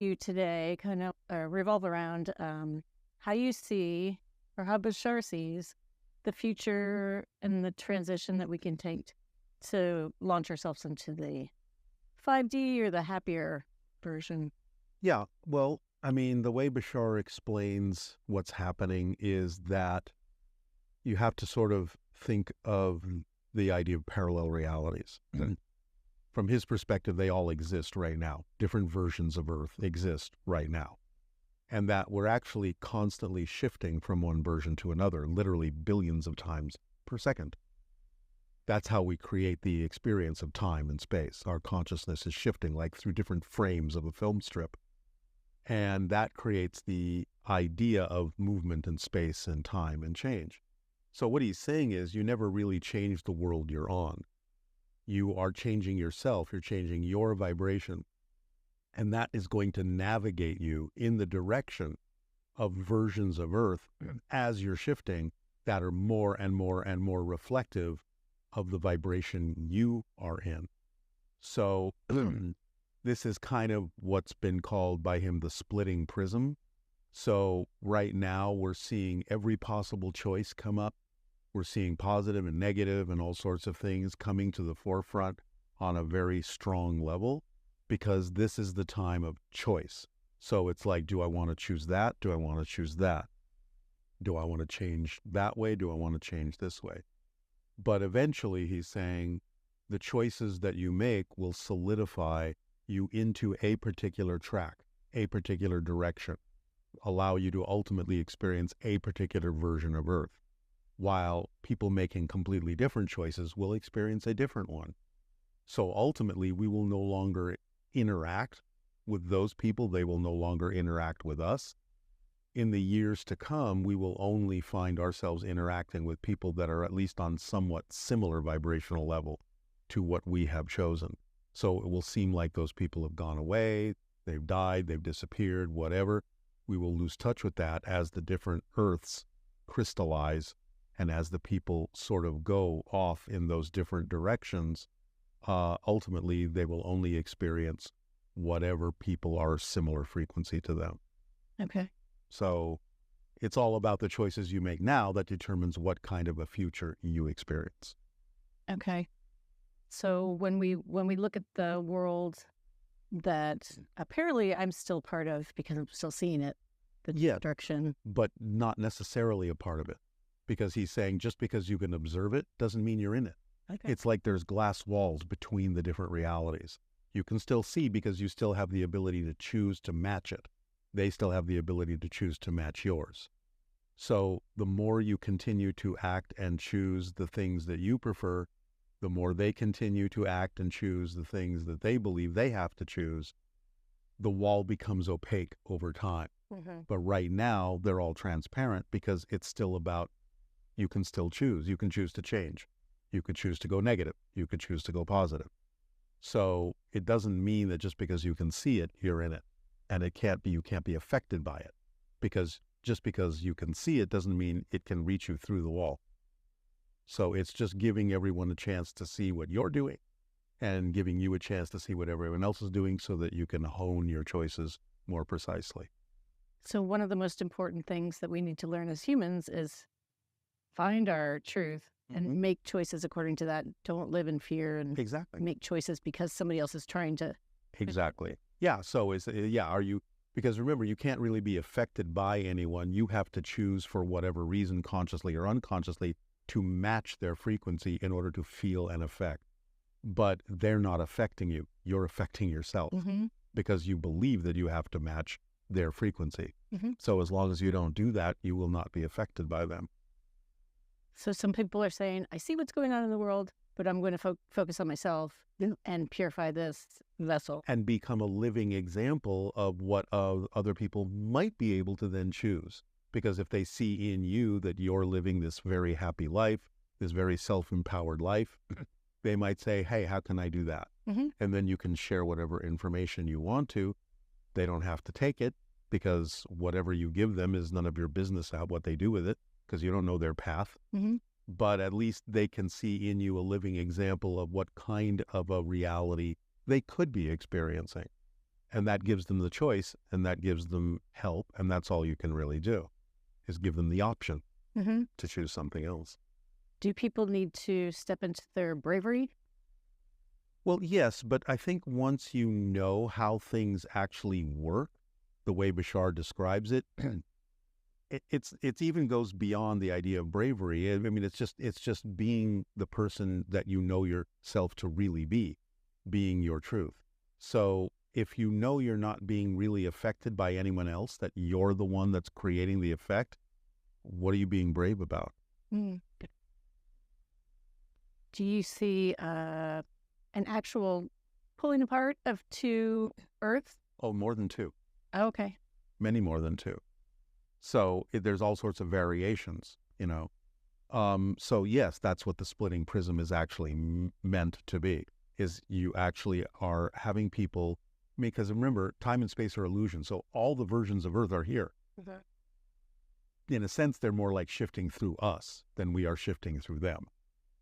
you today kind of revolve around how you see, or how Bashar sees, the future and the transition that we can take to launch ourselves into the 5D or the happier version. Yeah, well, I mean, the way Bashar explains what's happening is that you have to sort of think of the idea of parallel realities. From his perspective, they all exist right now. Different versions of Earth exist right now. And that we're actually constantly shifting from one version to another, literally billions of times per second. That's how we create the experience of time and space. Our consciousness is shifting like through different frames of a film strip. And that creates the idea of movement in space and time and change. So what he's saying is you never really change the world you're on. You are changing yourself. You're changing your vibration. And that is going to navigate you in the direction of versions of Earth as you're shifting that are more and more and more reflective of the vibration you are in. So this is kind of what's been called by him the splitting prism. So right now we're seeing every possible choice come up. We're seeing positive and negative and all sorts of things coming to the forefront on a very strong level, because this is the time of choice. So it's like, do I want to choose that? Do I want to choose that? Do I want to change that way? Do I want to change this way? But eventually he's saying the choices that you make will solidify you into a particular track, a particular direction, allow you to ultimately experience a particular version of Earth, while people making completely different choices will experience a different one. So ultimately, we will no longer interact with those people. They will no longer interact with us. In the years to come, we will only find ourselves interacting with people that are at least on somewhat similar vibrational level to what we have chosen. So it will seem like those people have gone away, they've died, they've disappeared, whatever. We will lose touch with that as the different Earths crystallize and as the people sort of go off in those different directions. Ultimately, they will only experience whatever people are similar frequency to them. Okay. So it's all about the choices you make now that determines what kind of a future you experience. Okay. So when we look at the world that apparently I'm still part of because I'm still seeing it, the direction, but not necessarily a part of it, because he's saying just because you can observe it doesn't mean you're in it. Okay. It's like there's glass walls between the different realities. You can still see because you still have the ability to choose to match it. They still have the ability to choose to match yours. So the more you continue to act and choose the things that you prefer, the more they continue to act and choose the things that they believe they have to choose. The wall becomes opaque over time. Mm-hmm. But right now, they're all transparent because it's still about, you can still choose. You can choose to change. You could choose to go negative. You could choose to go positive. So it doesn't mean that just because you can see it, you're in it. And you can't be affected by it. Because just because you can see it doesn't mean it can reach you through the wall. So it's just giving everyone a chance to see what you're doing and giving you a chance to see what everyone else is doing so that you can hone your choices more precisely. So one of the most important things that we need to learn as humans is find our truth and make choices according to that. Don't live in fear and make choices because somebody else is trying to. Exactly. Yeah. So are you, because remember, you can't really be affected by anyone. You have to choose for whatever reason, consciously or unconsciously, to match their frequency in order to feel an effect. But they're not affecting you. You're affecting yourself because you believe that you have to match their frequency. So as long as you don't do that, you will not be affected by them. So some people are saying, I see what's going on in the world, but I'm going to focus on myself and purify this vessel. And become a living example of what other people might be able to then choose. Because if they see in you that you're living this very happy life, this very self-empowered life, they might say, hey, how can I do that? And then you can share whatever information you want to. They don't have to take it, because whatever you give them is none of your business what they do with it, because you don't know their path. But at least they can see in you a living example of what kind of a reality they could be experiencing. And that gives them the choice, and that gives them help, and that's all you can really do, is give them the option to choose something else. Do people need to step into their bravery? Well, yes, but I think once you know how things actually work, the way Bashar describes it, it's even goes beyond the idea of bravery. I mean, it's just being the person that you know yourself to really be, being your truth. So if you know you're not being really affected by anyone else, that you're the one that's creating the effect, what are you being brave about? Mm. Do you see an actual pulling apart of two Earths? Oh, more than two. Okay. Many more than two. So there's all sorts of variations, you know. So yes, that's what the splitting prism is actually meant to be, is you actually are having people, because remember, time and space are illusion. So all the versions of Earth are here. In a sense, they're more like shifting through us than we are shifting through them.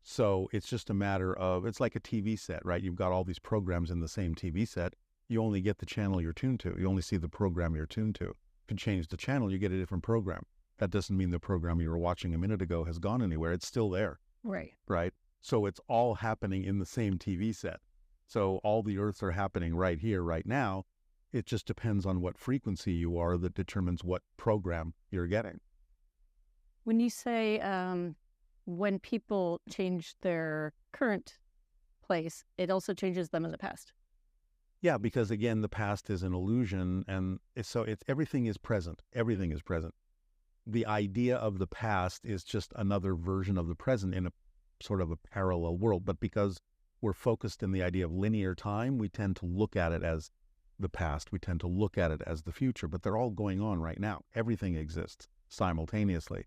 So it's just a matter of, it's like a TV set, right? You've got all these programs in the same TV set. You only get the channel you're tuned to. You only see the program you're tuned to. If you change the channel, you get a different program. That doesn't mean the program you were watching a minute ago has gone anywhere. It's still there. Right. Right? So it's all happening in the same TV set. So all the Earths are happening right here, right now. It just depends on what frequency you are that determines what program you're getting. When you say when people change their current place, it also changes them in the past. Yeah, because again, the past is an illusion, and everything is present. Everything is present. The idea of the past is just another version of the present in a sort of a parallel world. But because we're focused in the idea of linear time, we tend to look at it as the past. We tend to look at it as the future, but they're all going on right now. Everything exists simultaneously.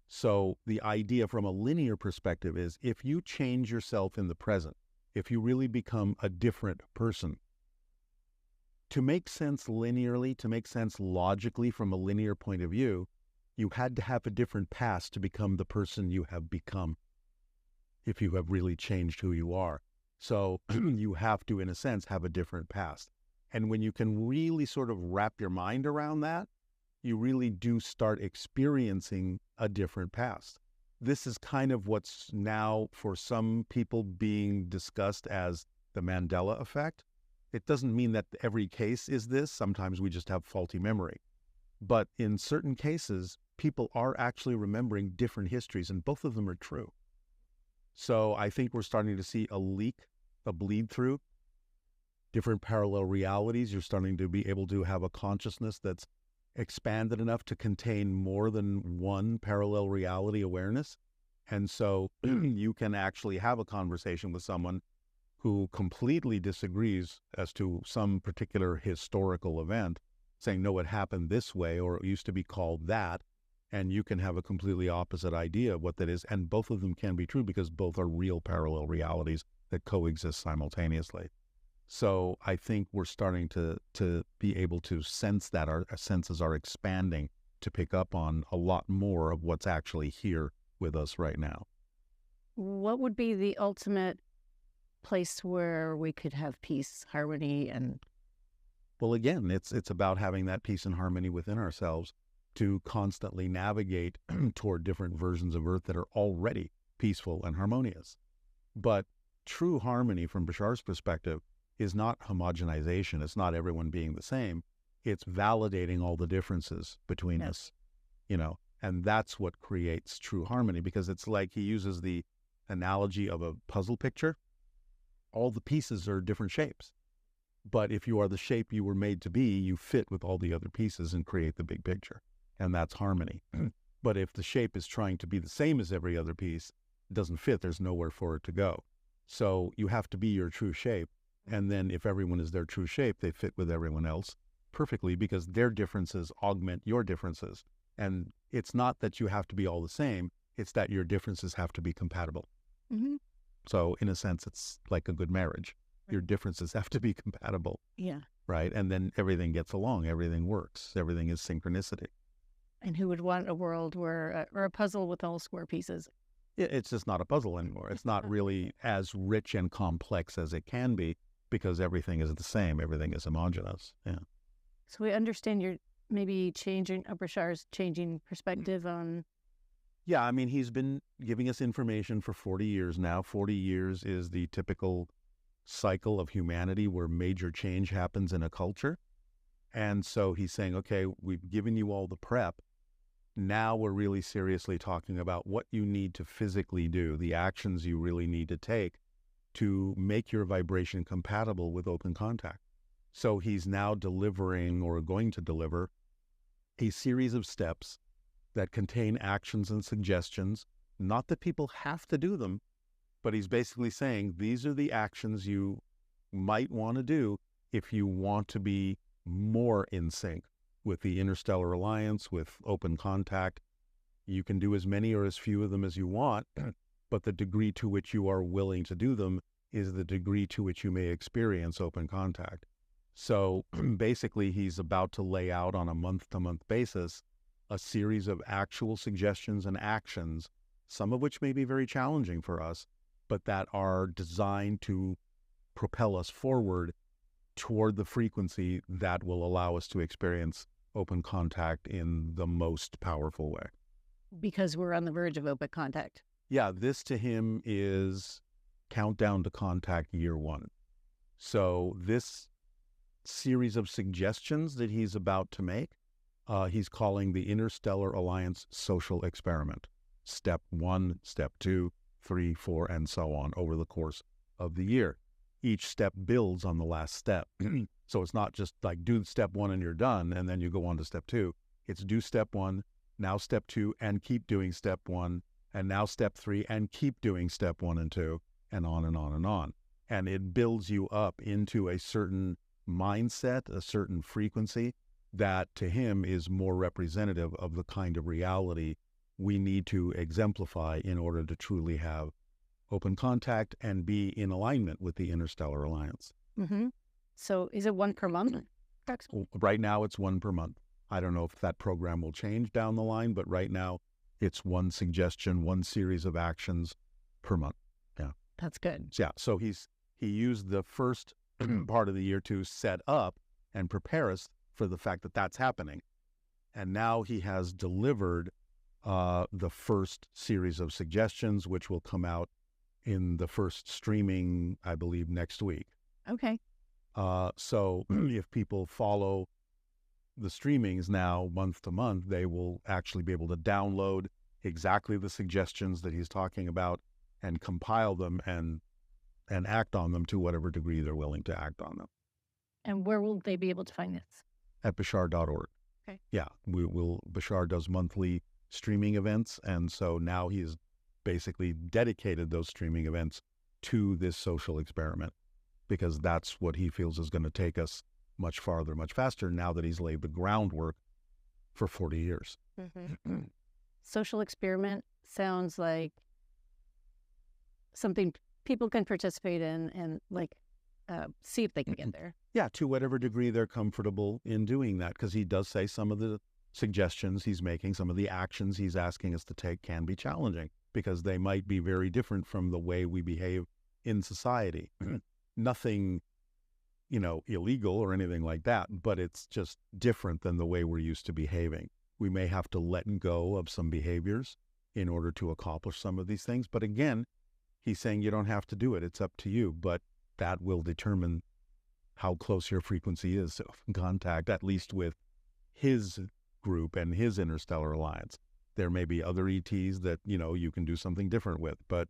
So the idea from a linear perspective is, if you change yourself in the present, if you really become a different person, to make sense linearly, to make sense logically from a linear point of view, you had to have a different past to become the person you have become, if you have really changed who you are. So you have to, in a sense, have a different past. And when you can really sort of wrap your mind around that, you really do start experiencing a different past. This is kind of what's now, for some people, being discussed as the Mandela effect. It doesn't mean that every case is this. Sometimes we just have faulty memory. But in certain cases, people are actually remembering different histories, and both of them are true. So I think we're starting to see a leak, a bleed through, different parallel realities. You're starting to be able to have a consciousness that's expanded enough to contain more than one parallel reality awareness. And so you can actually have a conversation with someone who completely disagrees as to some particular historical event, saying, no, it happened this way, or it used to be called that. And you can have a completely opposite idea of what that is. And both of them can be true, because both are real parallel realities that coexist simultaneously. So I think we're starting to be able to sense that our senses are expanding to pick up on a lot more of what's actually here with us right now. What would be the ultimate place where we could have peace, harmony, and... Well, again, it's about having that peace and harmony within ourselves to constantly navigate toward different versions of Earth that are already peaceful and harmonious. But true harmony, from Bashar's perspective, is not homogenization. It's not everyone being the same. It's validating all the differences between us, you know, and that's what creates true harmony, because it's like he uses the analogy of a puzzle picture. All the pieces are different shapes, but if you are the shape you were made to be, you fit with all the other pieces and create the big picture, and that's harmony. But if the shape is trying to be the same as every other piece, it doesn't fit. There's nowhere for it to go. So you have to be your true shape. And then if everyone is their true shape, they fit with everyone else perfectly, because their differences augment your differences. And it's not that you have to be all the same. It's that your differences have to be compatible. Mm-hmm. So in a sense, it's like a good marriage. Your differences have to be compatible. Yeah. Right? And then everything gets along. Everything works. Everything is synchronicity. And who would want a world where, or a puzzle with all square pieces? It's just not a puzzle anymore. It's not really as rich and complex as it can be. because everything is the same. Everything is homogeneous. Yeah. So we understand you're maybe changing, Bashar's changing perspective on. Yeah, I mean, he's been giving us information for 40 years now. 40 years is the typical cycle of humanity where major change happens in a culture. And so he's saying, okay, we've given you all the prep. Now we're really seriously talking about what you need to physically do, the actions you really need to take to make your vibration compatible with open contact. So he's now delivering, or going to deliver, a series of steps that contain actions and suggestions. Not that people have to do them, but he's basically saying these are the actions you might want to do if you want to be more in sync with the Interstellar Alliance, with open contact. You can do as many or as few of them as you want, but the degree to which you are willing to do them is the degree to which you may experience open contact. So basically, he's about to lay out on a month-to-month basis a series of actual suggestions and actions, some of which may be very challenging for us, but that are designed to propel us forward toward the frequency that will allow us to experience open contact in the most powerful way. Because we're on the verge of open contact. Yeah, this to him is countdown to contact year one. So this series of suggestions that he's about to make, he's calling the Interstellar Alliance Social Experiment. Step 1, Step 2, 3, 4, and so on over the course of the year. Each step builds on the last step. So it's not just like do step 1 and you're done, and then you go on to step 2. It's do step 1, now step 2, and keep doing step 1, and now step 3, and keep doing step 1 and 2, and on and on and on. And it builds you up into a certain mindset, a certain frequency that to him is more representative of the kind of reality we need to exemplify in order to truly have open contact and be in alignment with the Interstellar Alliance. Mm-hmm. So is it one per month? Right now it's one per month. I don't know if that program will change down the line, but right now it's one suggestion, one series of actions per month. Yeah. That's good. Yeah. So he used the first part of the year to set up and prepare us for the fact that that's happening. And now he has delivered the first series of suggestions, which will come out in the first streaming, I believe, next week. Okay. So if people follow the streamings now month to month, they will actually be able to download exactly the suggestions that he's talking about and compile them and act on them to whatever degree they're willing to act on them. And where will they be able to find this? At bashar.org. Okay. Yeah, Bashar does monthly streaming events, and so now he has basically dedicated those streaming events to this social experiment because that's what he feels is going to take us much farther, much faster now that he's laid the groundwork for 40 years. Mm-hmm. Social experiment sounds like something people can participate in and see if they can get there. Yeah, to whatever degree they're comfortable in doing that, because he does say some of the suggestions he's making, some of the actions he's asking us to take can be challenging because they might be very different from the way we behave in society. Nothing, illegal or anything like that, but it's just different than the way we're used to behaving. We may have to let go of some behaviors in order to accomplish some of these things. But again, he's saying you don't have to do it. It's up to you. But that will determine how close your frequency is to contact, at least with his group and his Interstellar Alliance. There may be other ETs that, you can do something different with, but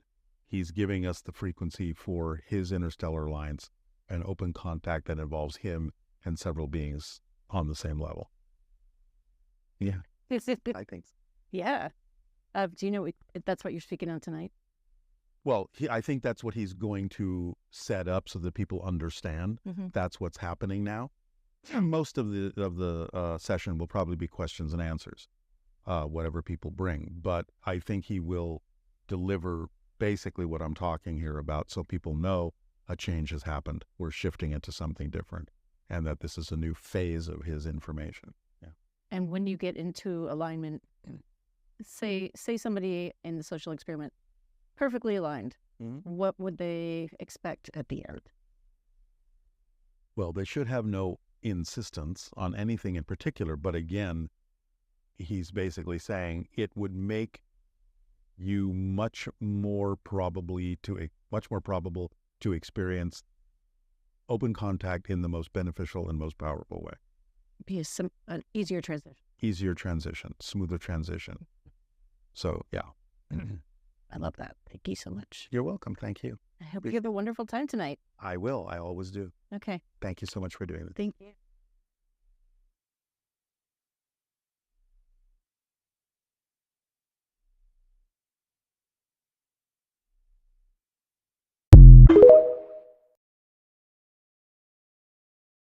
he's giving us the frequency for his Interstellar Alliance, an open contact that involves him and several beings on the same level. Yeah, I think so. Yeah. Do you know if that's what you're speaking on tonight? Well, I think that's what he's going to set up so that people understand that's what's happening now. Most of the session will probably be questions and answers, whatever people bring. But I think he will deliver basically what I'm talking here about so people know a change has happened. We're shifting it to something different and that this is a new phase of his information. Yeah. And when you get into alignment, say somebody in the social experiment, perfectly aligned, what would they expect at the end? Well, they should have no insistence on anything in particular. But again, he's basically saying it would make you much more probable to experience open contact in the most beneficial and most powerful way. Be an easier transition. Easier transition, smoother transition. So, yeah. I love that. Thank you so much. You're welcome. Thank you. I hope you have a wonderful time tonight. I will. I always do. Okay. Thank you so much for doing this. Thank you.